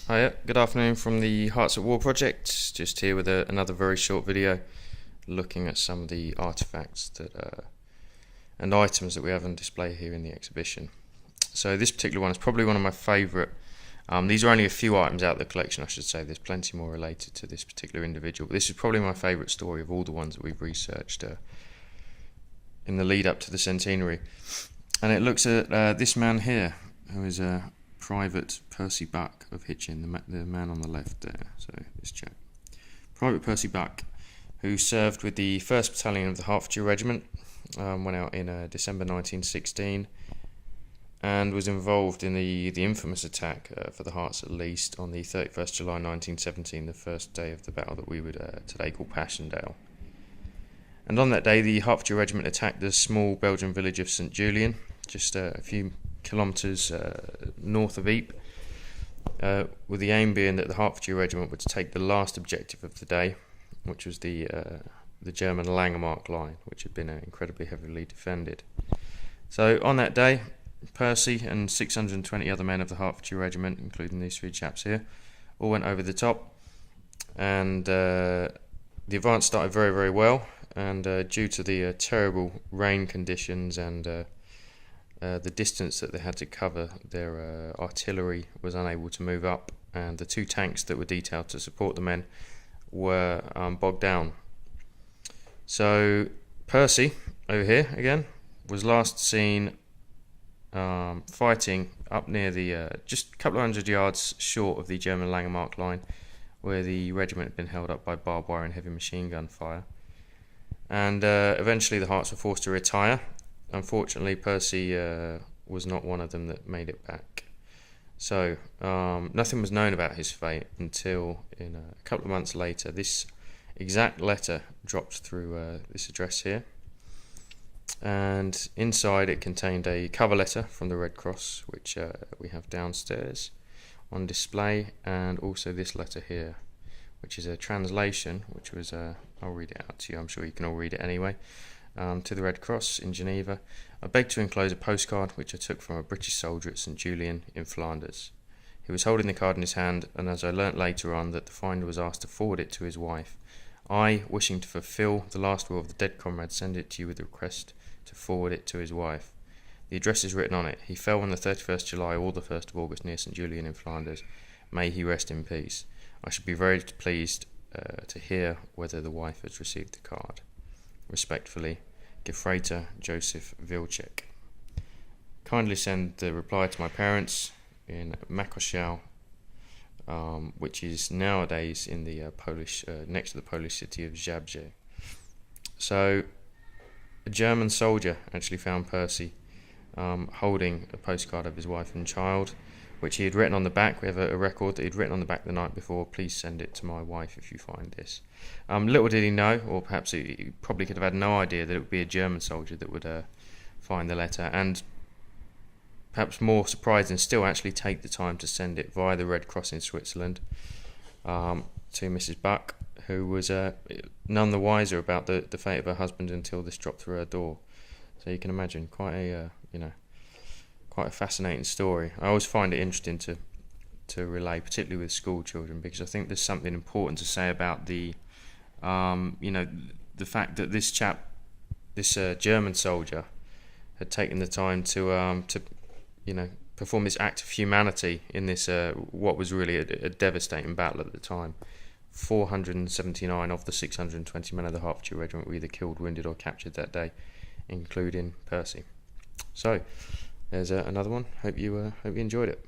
Hiya, good afternoon from the Hearts at War project. Just here with another very short video looking at some of the artefacts and items that we have on display here in the exhibition. So this particular one is probably one of my favourite. These are only a few items out of the collection, I should say. There's plenty more related to this particular individual, but this is probably my favourite story of all the ones that we've researched in the lead up to the centenary. And it looks at this man here, who is Private Percy Buck of Hitchin, the man on the left there. So this chap, Private Percy Buck, who served with the 1st Battalion of the Hertfordshire Regiment, went out in December 1916, and was involved in the infamous attack for the Herts at least on the 31st July 1917, the first day of the battle that we would today call Passchendaele. And on that day, the Hertfordshire Regiment attacked the small Belgian village of St Julian, just a few kilometres north of Ypres, with the aim being that the Hertfordshire Regiment would take the last objective of the day, which was the German Langemarck line, which had been incredibly heavily defended. So on that day, Percy and 620 other men of the Hertfordshire Regiment, including these three chaps here, all went over the top, and the advance started very, very well, and due to the terrible rain conditions and the distance that they had to cover, their artillery was unable to move up, and the 2 tanks that were detailed to support the men were bogged down. So Percy, over here again, was last seen fighting up near the just a couple of hundred yards short of the German Langemarck line, where the regiment had been held up by barbed wire and heavy machine gun fire. And eventually the Herts were forced to retire. Unfortunately, Percy was not one of them that made it back. So nothing was known about his fate until in a couple of months later, this exact letter dropped through this address here. And inside it contained a cover letter from the Red Cross, which we have downstairs on display, and also this letter here, which is a translation, which was, I'll read it out to you, I'm sure you can all read it anyway, to the Red Cross in Geneva. I beg to enclose a postcard which I took from a British soldier at St Julian in Flanders. He was holding the card in his hand, and as I learnt later on that the finder was asked to forward it to his wife, I, wishing to fulfil the last will of the dead comrade, send it to you with the request to forward it to his wife. The address is written on it. He fell on the 31st July or the 1st of August near St Julian in Flanders. May he rest in peace. I should be very pleased to hear whether the wife has received the card. Respectfully, Gefreiter Joseph Wilczek. Kindly send the reply to my parents in Makoszał, which is nowadays in the Polish, next to the Polish city of Zabrze. So, a German soldier actually found Percy holding a postcard of his wife and child, which he had written on the back. We have a record that he'd written on the back the night before: please send it to my wife if you find this. Little did he know, or perhaps he probably could have had no idea, that it would be a German soldier that would find the letter, and perhaps more surprising still, actually take the time to send it via the Red Cross in Switzerland to Mrs. Buck, who was none the wiser about the fate of her husband until this dropped through her door. So you can imagine, quite a fascinating story. I always find it interesting to relay, particularly with school children, because I think there's something important to say about the fact that this chap, this German soldier, had taken the time to perform this act of humanity in this what was really a devastating battle at the time. 479 of the 620 men of the Hertfordshire Regiment were either killed, wounded, or captured that day, including Percy. So there's another one. Hope you enjoyed it.